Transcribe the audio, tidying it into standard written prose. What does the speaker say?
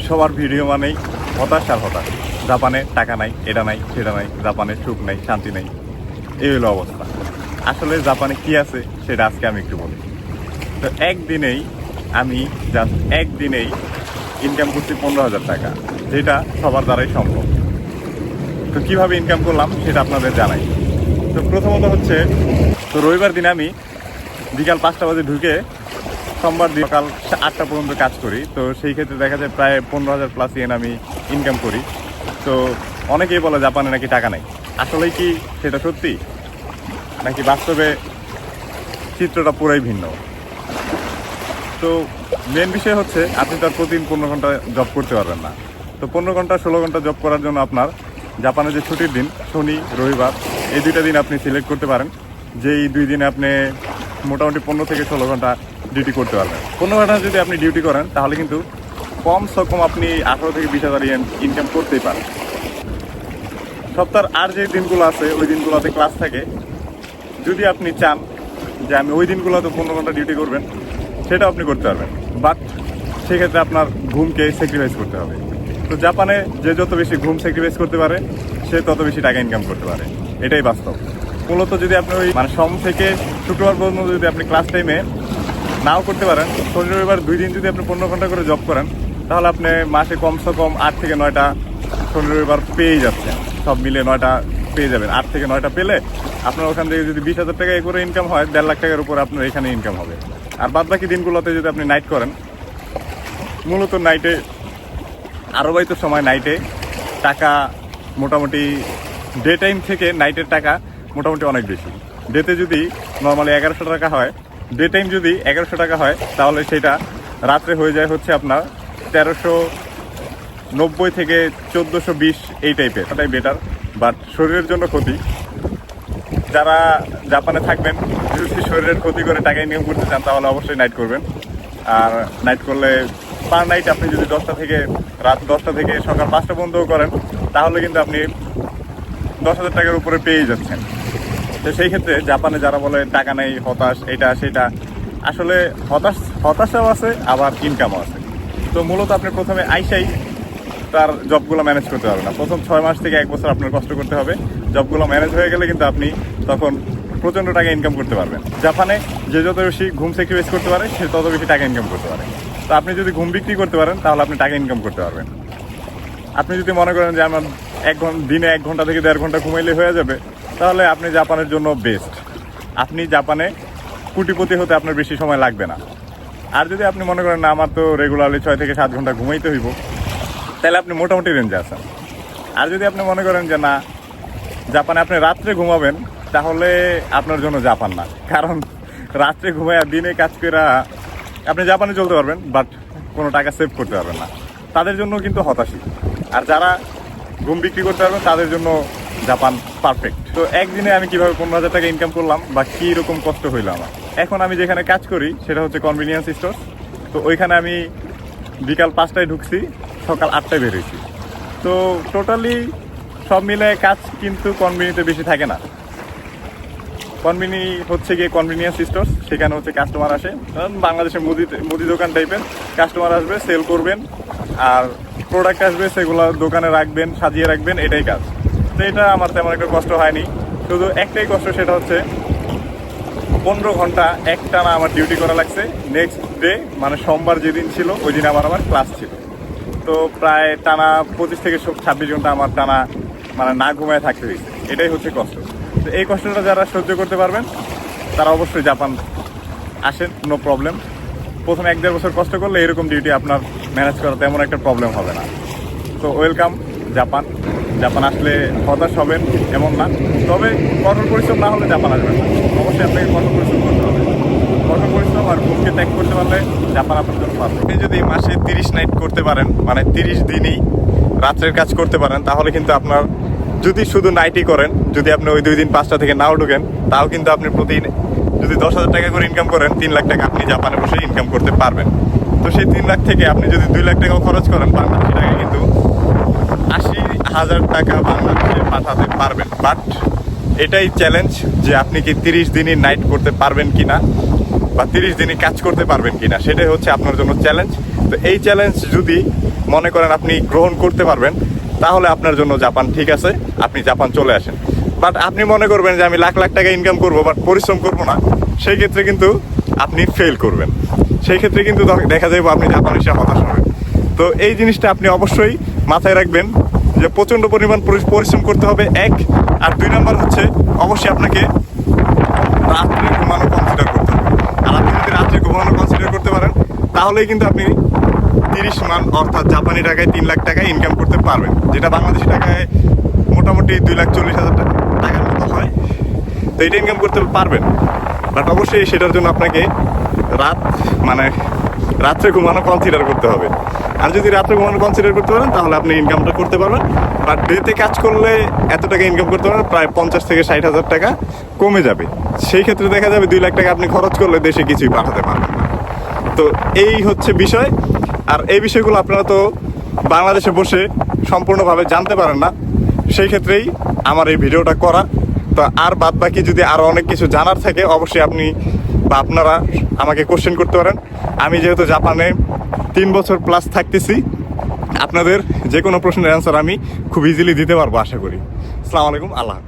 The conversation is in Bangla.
সবার ভিডিও মানেই হতাশ আর হতাশ। জাপানে টাকা নাই, এটা নাই, সেটা নাই, জাপানে সুখ নাই, শান্তি নাই, এই হলো অবস্থা। আসলে জাপানে কি আছে সেটা আজকে আমি একটু বলি। তো আমি জাস্ট একদিনেই ইনকাম করছি 15,000 টাকা, যেটা সবার দ্বারাই সম্ভব। তো কিভাবে ইনকাম করলাম সেটা আপনাদের জানাই। তো প্রথমত হচ্ছে, তো রবিবার দিনে আমি বিকাল 5টা বাজে ঢুকে সোমবার দিন সকাল 8টা পর্যন্ত কাজ করি। তো সেই ক্ষেত্রে দেখা যায় প্রায় 15,000 প্লাস ইয়েন আমি ইনকাম করি। তো অনেকেই বলে জাপানে নাকি টাকা নেই। আসলেই কি সেটা সত্যি, নাকি বাস্তবে চিত্রটা পুরাই ভিন্ন? তো মেন বিষয় হচ্ছে, আপনি তো আর প্রতিদিন 15 ঘন্টা জব করতে পারবেন না। তো 15 ঘন্টা 16 ঘন্টা জব করার জন্য আপনার জাপানে যে ছুটির দিন শনি রবিবার, এই দুইটা দিন আপনি সিলেক্ট করতে পারেন, যে এই 2 দিনে আপনি মোটামুটি 15 থেকে 16 ঘন্টা ডিউটি করতে পারবেন। 15 ঘন্টা যদি আপনি ডিউটি করেন তাহলে কিন্তু কমসে কম আপনি 18 থেকে 20,000 ইনকাম করতেই পারেন। সপ্তাহের আর যে দিনগুলো আছে ওই দিনগুলোতে ক্লাস থাকে। যদি আপনি চান যে আমি ওই দিনগুলোতে 15 ঘন্টা ডিউটি করবেন, সেটাও আপনি করতে পারবেন, বাট সেক্ষেত্রে আপনার ঘুমকে স্যাক্রিফাইস করতে হবে। তো জাপানে যে যত বেশি ঘুম স্যাক্রিফাইস করতে পারে সে তত বেশি টাকা ইনকাম করতে পারে, এটাই বাস্তব। মূলত যদি আপনি ওই সোম থেকে শুক্রবার পর্যন্ত যদি আপনি ক্লাস টাইমে নাও করতে পারেন, শনি রবিবার 2 দিন যদি আপনি 15 ঘন্টা করে জব করেন, তাহলে আপনি মাসে কমসে কম 8 থেকে 9টা শনি রবিবার পেয়ে যাচ্ছেন। সব মিলে 9টা পেয়ে যাবেন। 8 থেকে 9টা পেলে আপনার ওখান থেকে যদি 20,000 টাকা করে ইনকাম হয়, 1.5 লাখ টাকার উপর আপনার এখানে ইনকাম হবে। আর বাদ বাকি দিনগুলোতে যদি আপনি নাইট করেন, মূলত নাইটে আরবাইতো সময় নাইটে টাকা মোটামুটি ডে টাইম থেকে নাইটের টাকা মোটামুটি অনেক বেশি। ডেতে যদি নর্মালি 1100 টাকা হয়, ডে টাইম যদি 1100 টাকা হয়, তাহলে সেটা রাত্রে হয়ে যায় হচ্ছে আপনার 1390 থেকে 1420 এই টাইপের। ওটাই বেটার, বাট শরীরের জন্য ক্ষতি। যারা জাপানে থাকবেন, যদি শরীরের ক্ষতি করে টাকা ইনকাম করতে চান, তাহলে অবশ্যই নাইট করবেন। আর নাইট করলে পার নাইট আপনি যদি রাত 10টা থেকে সকাল 5টা পর্যন্ত করেন, তাহলে কিন্তু আপনি 10,000 টাকার উপরে পেয়ে যাচ্ছেন। তো সেই ক্ষেত্রে জাপানে যারা বলে টাকা নেই, হতাশ, এটা সেটা, আসলে হতাশাও আছে, আবার ইনকামও আছে। তো মূলত আপনি প্রথমে আইসাই তার জবগুলো ম্যানেজ করতে পারবেন না। প্রথম 6 মাস থেকে 1 বছর আপনার কষ্ট করতে হবে। জবগুলো ম্যানেজ হয়ে গেলে কিন্তু আপনি তখন প্রচণ্ড টাকা ইনকাম করতে পারবেন। জাপানে যে যত বেশি ঘুম স্যাক্রিফাইস করতে পারে, সে তত বেশি টাকা ইনকাম করতে পারে। তো আপনি যদি ঘুম বিক্রি করতে পারেন, তাহলে আপনি টাকা ইনকাম করতে পারবেন। আপনি যদি মনে করেন যে আমার দিনে 1 ঘন্টা থেকে 1.5 ঘন্টা ঘুমাইলে হয়ে যাবে, তাহলে আপনি জাপানের জন্য বেস্ট। আপনি জাপানে কোটিপতি হতে আপনার বেশি সময় লাগবে না। আর যদি আপনি মনে করেন না, আমার তো রেগুলারলি 6 থেকে 7 ঘন্টা ঘুমাইতে হইব, তাহলে আপনি মোটামুটি রেঞ্জে আছেন। আর যদি আপনি মনে করেন যে না, জাপানে আপনি রাত্রে ঘুমাবেন, তাহলে আপনার জন্য জাপান না। কারণ রাত্রে ঘুমায় দিনে কাজ করে আপনি জাপানে চলতে পারবেন, বাট কোনো টাকা সেভ করতে পারবেন না। তাদের জন্য কিন্তু হতাশই। আর যারা ঘুম বিক্রি করতে পারবেন, তাদের জন্য জাপান পারফেক্ট। তো একদিনে আমি কিভাবে 15,000 টাকা ইনকাম করলাম, বা কী রকম কষ্ট হইলো আমার। এখন আমি যেখানে কাজ করি সেটা হচ্ছে কনভিনিয়েন্স স্টোর। তো ওইখানে আমি বিকাল 5টায় ঢুকছি, সকাল 8টায় বেরোইছি। তো টোটালি সব মিলে কাজ কিন্তু কনভিনিতে বেশি থাকে না। কনভিনি হচ্ছে গিয়ে কনভিনিয়েন্স স্টোর, সেখানে হচ্ছে কাস্টমার আসে, বাংলাদেশের মুদি দোকান টাইপের। কাস্টমার আসবে, সেল করবেন, আর প্রোডাক্ট আসবে, সেগুলো দোকানে রাখবেন, সাজিয়ে রাখবেন, এটাই কাজ। তো এটা আমার তেমন একটা কষ্ট হয়নি। শুধু একটাই কষ্ট, সেটা হচ্ছে 15 ঘন্টা একটানা আমার ডিউটি করা লাগছে। নেক্সট ডে মানে সোমবার যেদিন ছিল, ওই দিন আমার ক্লাস ছিল। তো প্রায় টানা 25 থেকে 26 ঘন্টা আমার টানা মানে না ঘুমায় থাকতে হয়েছে। এটাই হচ্ছে কষ্ট। তো এই কষ্টটা যারা সহ্য করতে পারবেন, তারা অবশ্যই জাপান আসেন, নো প্রবলেম। প্রথম 1-1.5 বছর কষ্ট করলে এরকম ডিউটি আপনার ম্যানেজ করা তেমন একটা প্রবলেম হবে না। তো ওয়েলকাম জাপান। জাপান আসলে হতাশ হবেন এমন না, তবে কঠোর পরিশ্রম না হলে জাপান আসবেন না। অবশ্যই আপনাকে কঠোর পরিশ্রম করতে হবে। কঠোর পরিশ্রম আর ঘুমকে ত্যাগ করতে পারলে জাপান আপনার জন্য পারবে। আপনি যদি মাসে 30 নাইট করতে পারেন, মানে 30 দিনই রাত্রের কাজ করতে পারেন, তাহলে কিন্তু আপনার, যদি শুধু নাইটই করেন, যদি আপনি ওই 2 দিন 5টা থেকে নাও ঢুকেন, তাও কিন্তু আপনি প্রতিদিন যদি 10,000 টাকা করে ইনকাম করেন, 3 লাখ টাকা আপনি জাপানে বসে ইনকাম করতে পারবেন। তো সেই 3 লাখ থেকে আপনি যদি 2 লাখ টাকাও খরচ করেন, বাংলাদেশি টাকা কিন্তু 80,000 টাকা বাংলাদেশে পাঠাতে পারবেন। বাট এটাই চ্যালেঞ্জ যে আপনি কি 30 দিনই নাইট করতে পারবেন কিনা, বা 30 দিনই কাজ করতে পারবেন কিনা, সেটাই হচ্ছে আপনার জন্য চ্যালেঞ্জ। তো এই চ্যালেঞ্জ যদি মনে করেন আপনি গ্রহণ করতে পারবেন, তাহলে আপনার জন্য জাপান ঠিক আছে, আপনি জাপান চলে আসেন। বাট আপনি মনে করবেন যে আমি লাখ লাখ টাকা ইনকাম করবো বাট পরিশ্রম করবো না, সেই ক্ষেত্রে কিন্তু আপনি ফেল করবেন। সেই ক্ষেত্রে কিন্তু দেখা যাবে আপনি জাপান এসে হতাশ হবেন। তো এই জিনিসটা আপনি অবশ্যই মাথায় রাখবেন যে প্রচণ্ড পরিমাণ পরিশ্রম করতে হবে এক, আর 2 নাম্বার হচ্ছে অবশ্যই আপনাকে রাত্রে ঘুমানো কনসিডার করতে হবে। আর আপনি যদি রাত্রে ঘুমানো কনসিডার করতে পারেন তাহলেই কিন্তু আপনি 30 মান অর্থাৎ জাপানি টাকায় 3 লাখ টাকা ইনকাম করতে পারবেন, যেটা বাংলাদেশি টাকায় মোটামুটি 2,40,000 টাকার মতো হয়। তো এটা ইনকাম করতে পারবেন, বাট অবশ্যই সেটার জন্য আপনাকে রাত্রে ঘুমানো কনসিডার করতে হবে। আর যদি রাত্রে ঘুমানো কনসিডার করতে পারেন তাহলে আপনি ইনকামটা করতে পারবেন। বাট ডেতে কাজ করলে এত টাকা ইনকাম করতে পারবেন, প্রায় 50 থেকে 60,000 টাকা কমে যাবে। সেই ক্ষেত্রে দেখা যাবে 2 লাখ টাকা আপনি খরচ করলে দেশে কিছুই পাঠাতে পারবেন না। তো এই হচ্ছে বিষয়। আর এই বিষয়গুলো আপনারা তো বাংলাদেশে বসে সম্পূর্ণভাবে জানতে পারেন না, সেই ক্ষেত্রেই আমার এই ভিডিওটা করা। তো আর বাদ বাকি যদি আরও অনেক কিছু জানার থাকে অবশ্যই আপনি বা আপনারা আমাকে কোশ্চেন করতে পারেন। আমি যেহেতু জাপানে 3 বছর প্লাস থাকতেছি, আপনাদের যে কোনো প্রশ্নের অ্যান্সার আমি খুব ইজিলি দিতে পারবো আশা করি। আসসালামু আলাইকুম, আল্লাহ হাফেজ।